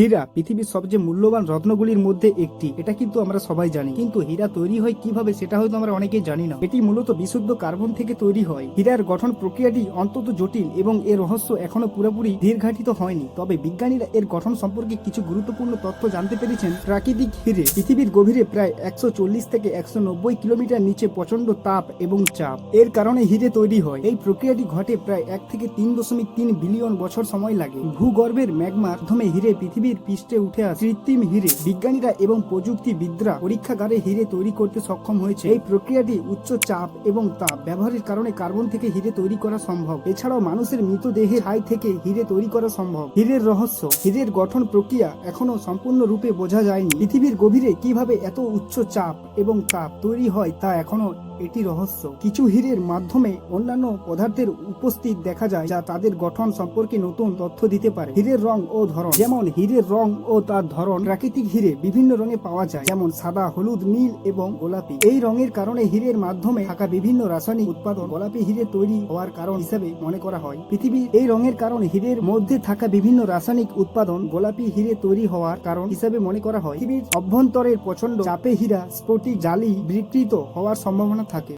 হীরা পৃথিবীর সবচেয়ে মূল্যবান রত্নগুলির মধ্যে একটি। এটা কিন্তু আমরা সবাই জানি, কিন্তু হীরা তৈরি হয় কিভাবে সেটা হয়তো আমরা অনেকেই জানি না। এটি মূলত বিশুদ্ধ কার্বন থেকে তৈরি হয়। হীরার গঠন প্রক্রিয়াটি অত্যন্ত জটিল এবং এর রহস্য এখনো পুরোপুরি দীর্ঘাটিত হয়নি। তবে বিজ্ঞানীরা এর গঠন সম্পর্কে কিছু গুরুত্বপূর্ণ তথ্য জানতে পেরেছেন। প্রাকৃতিক হীরে পৃথিবীর গভীরে প্রায় 140 থেকে 190 কিলোমিটার নিচে প্রচন্ড তাপ এবং চাপ এর কারণে হীরে তৈরি হয়। এই প্রক্রিয়াটি ঘটে প্রায় 1 থেকে 3.3 বিলিয়ন বছর সময় লাগে। ভূগর্ভের ম্যাগমার মাধ্যমে হীরে পৃথিবীর পৃষ্ঠে উঠে আসে। কৃত্রিম হীরে বিজ্ঞানীরা এবং প্রযুক্তিবিদরা পরীক্ষাগারে হীরে তৈরি করতে সক্ষম হয়েছে। এই প্রক্রিয়াটি উচ্চ চাপ এবং তাপ ব্যবহারের কারণে কার্বন থেকে হীরে তৈরি করা সম্ভব। এছাড়াও মানুষের মৃতদেহের ছাই থেকে হীরে তৈরি করা সম্ভব। হীরের রহস্য, হীরের গঠন প্রক্রিয়া এখনো সম্পূর্ণরূপে বোঝা যায়নি। পৃথিবীর গভীরে কিভাবে এত উচ্চ চাপ এবং তাপ তৈরি হয় তা এখনো এটি রহস্য। কিছু হীরের মাধ্যমে অন্যান্য পদার্থের উপস্থিত দেখা যায়, যা তাদের গঠন সম্পর্কে নতুন তথ্য দিতে পারে। হীরের রং ও ধরন, যেমন হীরের রং ও তার ধরন। প্রাকৃতিক হীরে বিভিন্ন রঙে পাওয়া যায়, যেমন সাদা, হলুদ, নীল এবং গোলাপি। এই রঙের কারণে হীরের মাধ্যমে থাকা বিভিন্ন রাসায়নিক উৎপাদন গোলাপি হীরে তৈরি হওয়ার কারণ হিসেবে মনে করা হয়। পৃথিবীর এই রঙের কারণে হীরের মধ্যে থাকা বিভিন্ন রাসায়নিক উৎপাদন গোলাপি হীরে তৈরি হওয়ার কারণ হিসেবে মনে করা হয়। পৃথিবীর অভ্যন্তরের প্রচন্ড চাপে হীরা স্ফটিক জালি বিকৃত হওয়ার সম্ভাবনা থাকে।